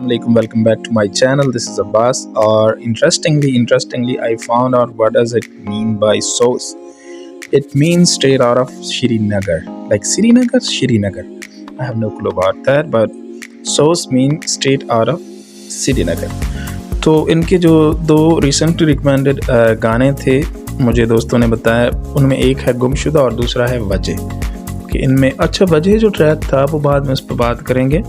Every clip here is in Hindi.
Assalamualaikum. Welcome back to my channel. This is Abbas. Or interestingly, I found out what does it mean by sauce. It means straight out of Srinagar, like Srinagar. I have no clue about that, but sauce means straight out of Srinagar. तो इनके जो दो रिसेंटली रिकमेंडेड गाने थे, मुझे दोस्तों ने बताया, उनमें एक है गुमशुदा और दूसरा है वजह। कि इनमें अच्छा वजह जो ट्रैक था वो बाद में उस पर बात करेंगे।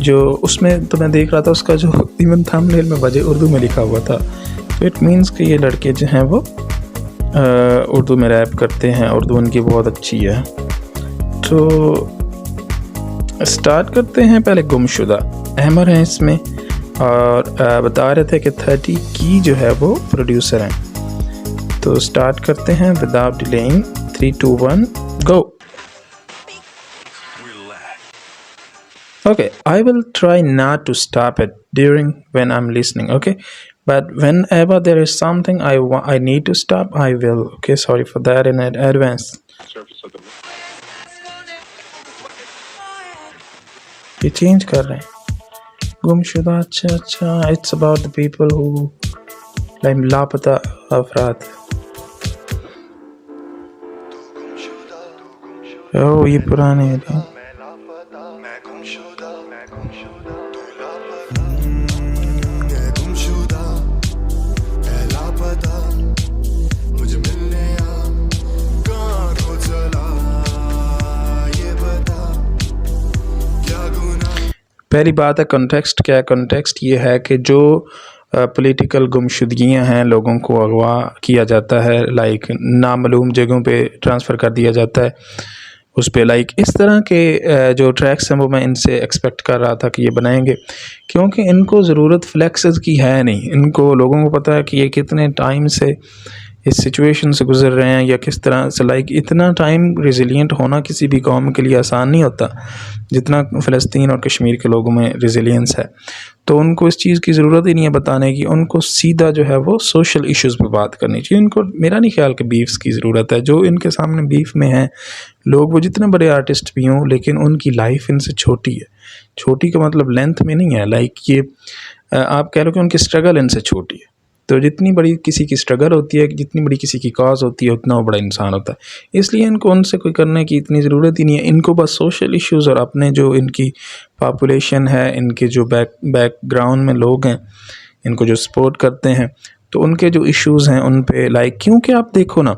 जो उसमें तो मैं देख रहा था उसका जो इवन थंबनेल में वजह उर्दू में लिखा हुआ था, तो इट मीन्स कि ये लड़के जो हैं वो उर्दू में रैप करते हैं, उर्दू उनकी बहुत अच्छी है। तो स्टार्ट करते हैं पहले गुमशुदा। अहमर हैं इसमें और बता रहे थे कि 30 की जो है वो प्रोड्यूसर हैं। तो स्टार्ट करते हैं without delaying. 3 2 1 go. Okay, I will try not to stop it during when I'm listening, okay? But whenever there is something I need to stop, I will. Okay, sorry for that in advance. ये चेंज कर रहे हैं। गुमशुदा, अच्छा, it's about the people who like लापता अफराद। Oh, ये पुराने हैं। पहली बात है कॉन्टेक्स्ट क्या है। कॉन्टेक्स्ट ये है कि जो पॉलिटिकल गुमशुदगियाँ हैं, लोगों को अगवा किया जाता है, लाइक नामालूम जगहों पे ट्रांसफ़र कर दिया जाता है उस पे। लाइक इस तरह के जो ट्रैक्स हैं वो मैं इनसे एक्सपेक्ट कर रहा था कि ये बनाएंगे, क्योंकि इनको ज़रूरत फ्लेक्सेस की है नहीं। इनको लोगों को पता है कि ये कितने टाइम से इस सिचुएशन से गुज़र रहे हैं या किस तरह से। लाइक इतना टाइम रिजिलियंट होना किसी भी कौम के लिए आसान नहीं होता जितना फ़लस्तीन और कश्मीर के लोगों में रिजिलियंस है। तो उनको इस चीज़ की ज़रूरत ही नहीं है बताने की। उनको सीधा जो है वो सोशल इश्यूज़ पे बात करनी चाहिए। इनको मेरा नहीं ख्याल कि बीफ्स की ज़रूरत है। जो इनके सामने बीफ में हैं लोग, वो जितने बड़े आर्टिस्ट भी हों, लेकिन उनकी लाइफ इनसे छोटी है। छोटी का मतलब लेंथ में नहीं है, लाइक ये आप कह लो कि उनकी स्ट्रगल इनसे छोटी है। तो जितनी बड़ी किसी की स्ट्रगल होती है, जितनी बड़ी किसी की कॉज होती है, उतना वो बड़ा इंसान होता है। इसलिए इनको उनसे कोई करने की इतनी ज़रूरत ही नहीं है। इनको बस सोशल इश्यूज़ और अपने जो इनकी पॉपुलेशन है, इनके जो बैकग्राउंड में लोग हैं, इनको जो सपोर्ट करते हैं, तो उनके जो इश्यूज़ हैं उन पे लाइक। क्योंकि आप देखो ना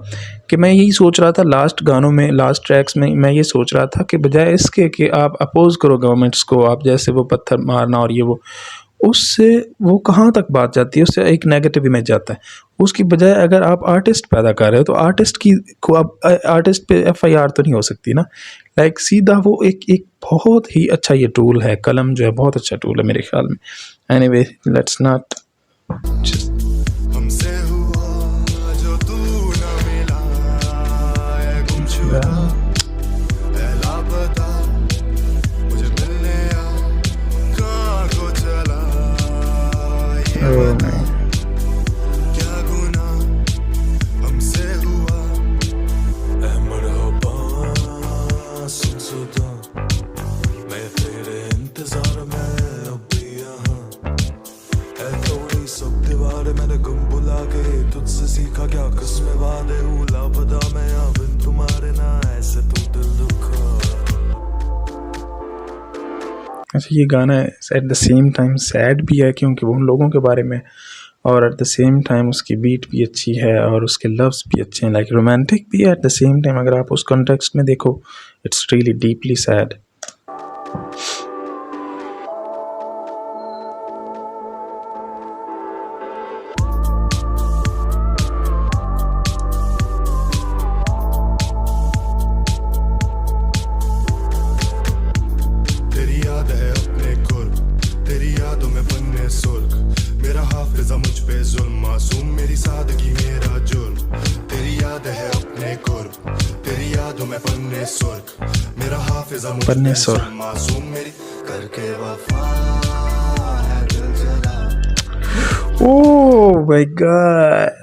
कि मैं यही सोच रहा था लास्ट गानों में, लास्ट ट्रैक्स में मैं ये सोच रहा था कि बजाय इसके कि आप अपोज़ करो गवर्नमेंट्स को, आप जैसे वो पत्थर मारना और ये वो, उससे वो कहाँ तक बात जाती है, उससे एक नेगेटिव इमेज जाता है। उसकी बजाय अगर आप आर्टिस्ट पैदा कर रहे हो तो आर्टिस्ट की को आप आर्टिस्ट पे FIR तो नहीं हो सकती ना। लाइक सीधा वो एक बहुत ही अच्छा ये टूल है, कलम जो है बहुत अच्छा टूल है मेरे ख्याल में। एनीवे, लेट्स नॉट मैंने गुम बुला के तुझसे सीखा क्या किस्में वादे हूँ लापता मैं यहाँ बिन तुम्हारे ना ऐसे तू दिल दुखा। अच्छा, ये गाना at the same time sad भी है क्योंकि वो उन लोगों के बारे में, और एट द सेम टाइम उसकी बीट भी अच्छी है और उसके लव्स भी अच्छे हैं, लाइक रोमांटिक भी है एट द सेम टाइम। अगर आप उस कॉन्टेक्स्ट में देखो, इट्स रियली डीपली सैड। मुझ पे जुल्म मासूम मेरी सादगी मेरा जुर्म। तेरी याद है अपने कुर्ब, तेरी यादों में पन्ने सुर्ख, मेरा हाफिजा मुझ पे जुल्म मासूम मेरी करके वफा है दिल जला। Oh my god,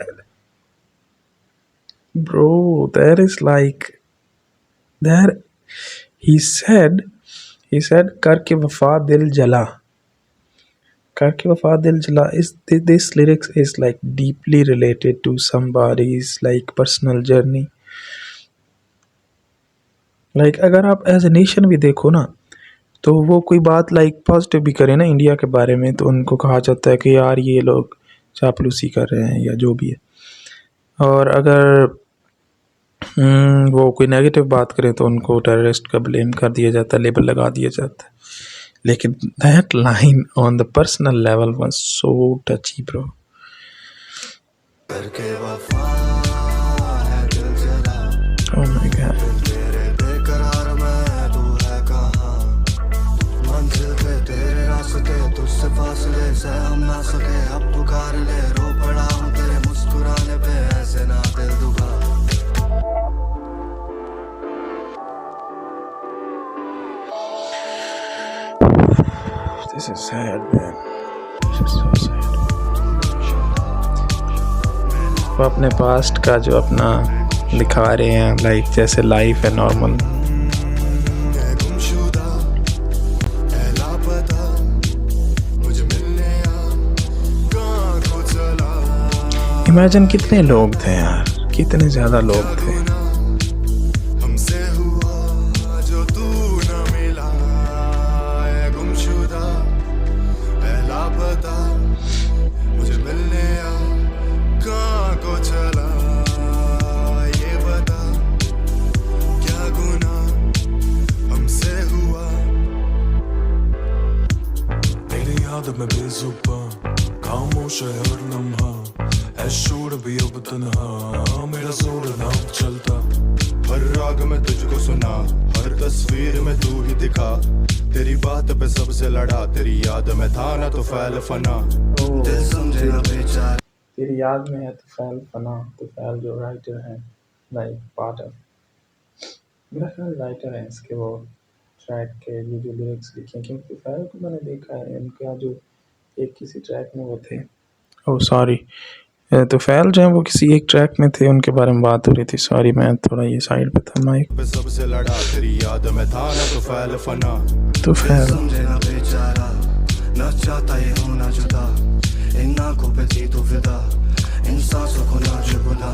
bro, that is like that. He said करके वफा दिल जला। करके वफा दिल जला is this lyrics is like deeply related to somebody's like personal journey. Like अगर आप एज ए नेशन भी देखो ना, तो वो कोई बात लाइक पॉजिटिव भी करे ना इंडिया के बारे में, तो उनको कहा जाता है कि यार ये लोग चापलूसी कर रहे हैं या जो भी है। और अगर वो कोई नेगेटिव बात करें तो उनको टेररिस्ट का ब्लेम कर दिया जाता है, लेबल लगा दिया जाता है। लेकिन that line on the personal level was so टची bro. करके वफा है दिल जला, ओह माय गॉड। तेरे बेकरार में तू है कहाँ, मंजिल पे तेरे रास्ते तुझसे फासले से हम ना सके, अब पुकार ले रो पड़ा हूँ तेरे मुस्कुराने पे, ऐसे ना दिल दुखा। This is sad man, this is so sad। वो अपने पास्ट का जो अपना दिखा रहे हैं लाइक जैसे लाइफ है नॉर्मल। गुमशुदा है लापता, मुझे मिलने आ कहाँ को चला। इमेजिन कितने लोग थे यार, कितने ज़्यादा लोग थे। हमसे हुआ जो तू न मिला, है गुमशुदा है लापता, मुझे मिलने आ कहाँ को चला। ये बता क्या गुनाह हमसे हुआ। तेरी याद में बेजुबां खामोश है हर लम्हा, है शोर भी अब तन्हा, मेरा जोर ना चलता। हर राग में तुझको सुना, हर तस्वीर में तू ही दिखा, तेरी बात पे सबसे लड़ा, तेरी याद में था ना तो फैल फना। दिल समझे ना बेचारा, तेरी याद में है तुफैल फना। तुफैल जो राइटर हैं लाइक पार्ट ऑफ, मेरा ख्याल राइटर है इसके, वो ट्रैक के ये जो लिरिक्स लिखे हैं, क्योंकि तुफैल को मैंने देखा है इनका जो एक किसी ट्रैक में वो थे। ओह सॉरी, तुफैल जो है वो किसी एक ट्रैक में थे, उनके बारे में बात हो रही थी। सॉरी मैं थोड़ा ये साइड पे था माइक। पे सबसे लड़ा, तेरी याद में था ना तो फैल फना। तुफैल समझे ना बेचारा, ना चाहता ये होना जुदा, इन आंखों पे थी तू फिदा, इन सांसों को ना जुबला।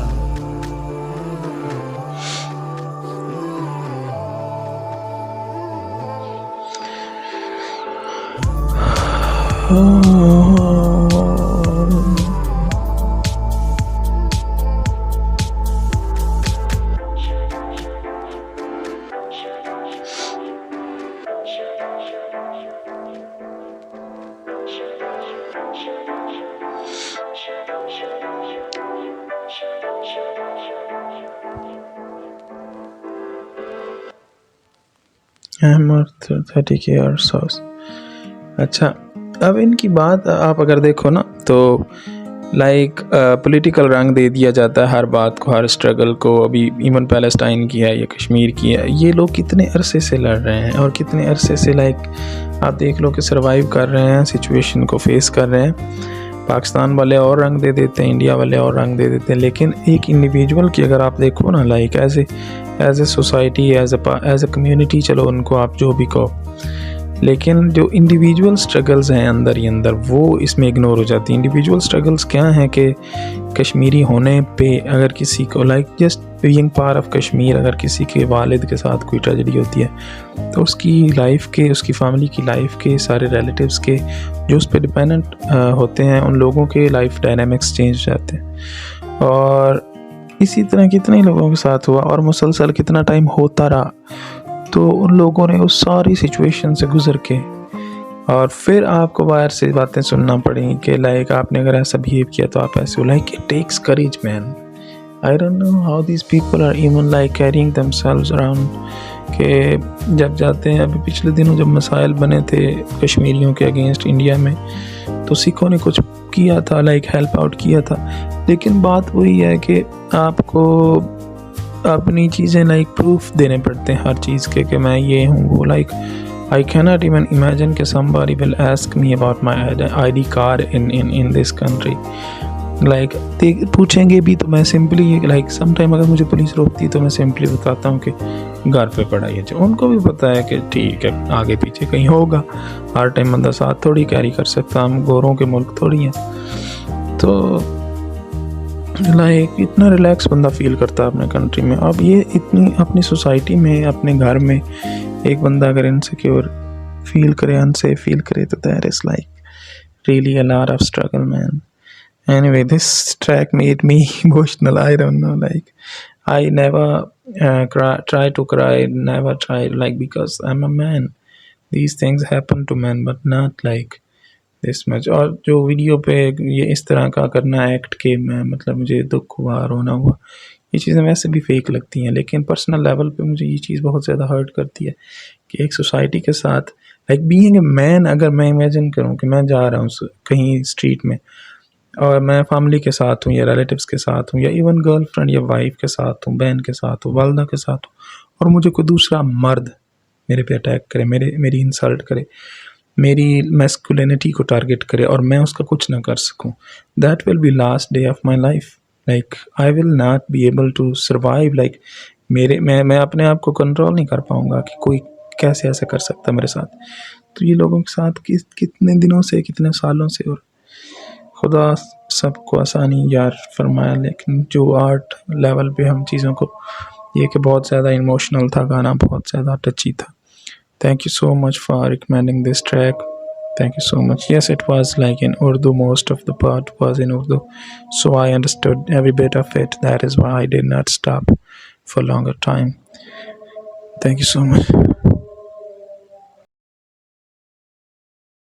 हैमर 30K और सॉस। अच्छा, अब इनकी बात आप अगर देखो ना तो लाइक पॉलिटिकल रंग दे दिया जाता है हर बात को, हर स्ट्रगल को। अभी इवन पैलेस्टाइन की है या कश्मीर की है, ये लोग कितने अरसे से लड़ रहे हैं और कितने अरसे से लाइक आप देख लो कि सर्वाइव कर रहे हैं, सिचुएशन को फेस कर रहे हैं। पाकिस्तान वाले और रंग दे देते हैं, इंडिया वाले और रंग दे देते हैं, लेकिन एक इंडिविजुअल की अगर आप देखो ना like as a society, as a community, चलो उनको आप जो भी कहो, लेकिन जो इंडिविजुअल स्ट्रगल्स हैं अंदर ही अंदर वो इसमें इग्नोर हो जाती हैं। इंडिविजुअल स्ट्रगल्स क्या हैं कि कश्मीरी होने पे अगर किसी को like just being part of Kashmir, अगर किसी के वालिद के साथ कोई ट्रेजेडी होती है तो उसकी लाइफ के, उसकी फैमिली की लाइफ के, सारे रिलेटिव्स के जो उस पर डिपेंडेंट होते हैं, उन लोगों के लाइफ डायनामिक्स चेंज हो जाते हैं। और इसी तरह कितने लोगों के साथ हुआ और मुसलसल कितना टाइम होता रहा, तो उन लोगों ने उस सारी सिचुएशन से गुजर के और फिर आपको बाहर से बातें सुनना पड़ी कि लाइक आपने अगर ऐसा बिहेव किया तो आप ऐसे हो। Like it takes courage man. I don't know how this people are even like carrying themselves around. कि जब जाते हैं, अभी पिछले दिनों जब मसाइल बने थे कश्मीरियों के अगेंस्ट इंडिया में, तो सिखों ने कुछ किया था, लाइक हेल्प आउट किया था, लेकिन बात वही है कि आपको अपनी चीज़ें लाइक प्रूफ देने पड़ते हैं हर चीज़ के कि मैं ये हूँ वो। Like I cannot even imagine कि somebody will ask me about my ID card in this country। Like पूछेंगे भी तो मैं सिंपली लाइक सम टाइम अगर मुझे पुलिस रोकती है तो मैं सिंपली बताता हूँ कि घर पे पड़ा है। उनको भी पता है कि ठीक है आगे पीछे कहीं होगा, हर टाइम बंदा साथ थोड़ी कैरी कर सकता, हम गोरों के मुल्क थोड़ी हैं। तो लाइक इतना रिलैक्स बंदा फील करता है अपने कंट्री में। अब ये इतनी अपनी सोसाइटी में अपने घर में एक बंदा अगर इनसिक्योर फील करे, अनसेफ फील करे, तो that is like really a lot of struggle, man. Anyway, this track made me emotional. I don't know, like I never try to cry, never try, like because I'm a man. These things happen to men, but not like this much. और जो वीडियो पे ये इस तरह का करना एक्ट के मैं मतलब मुझे दुख हुआ, रोना हुआ, ये चीज़ें वैसे भी फेक लगती हैं, लेकिन पर्सनल लेवल पे मुझे ये चीज़ बहुत ज़्यादा हर्ट करती है कि एक सोसाइटी के साथ लाइक बीइंग ए मैन, अगर मैं इमेजिन करूँ कि मैं जा रहा हूँ कहीं स्ट्रीट में और मैं फैमिली के साथ हूँ या रिलेटिव्स के साथ हूँ या इवन गर्लफ्रेंड या वाइफ के साथ हूँ, बहन के साथ हूँ, वालदा के साथ हूँ, और मुझे कोई दूसरा मर्द मेरे पे अटैक करे, मेरी इंसल्ट करे, मेरी मैस्कुलिनिटी को टारगेट करे और मैं उसका कुछ ना कर सकूँ, that will be last day of my life. Like I will not be able to survive. Like मैं अपने आप को कंट्रोल नहीं कर पाऊँगा कि कोई कैसे ऐसा कर सकता मेरे साथ। तो ये लोगों के साथ कितने दिनों से, कितने सालों से, और खुदा सबको आसानी यार फरमाया। लेकिन जो आर्ट लेवल पे हम चीज़ों को, ये कि बहुत ज़्यादा इमोशनल था गाना, बहुत ज़्यादा टची था। Thank you so much for recommending this track. Thank you so much. Yes, it was like in Urdu. Most of the part was in Urdu, so I understood every bit of it. That is why I did not stop for longer time. Thank you so much.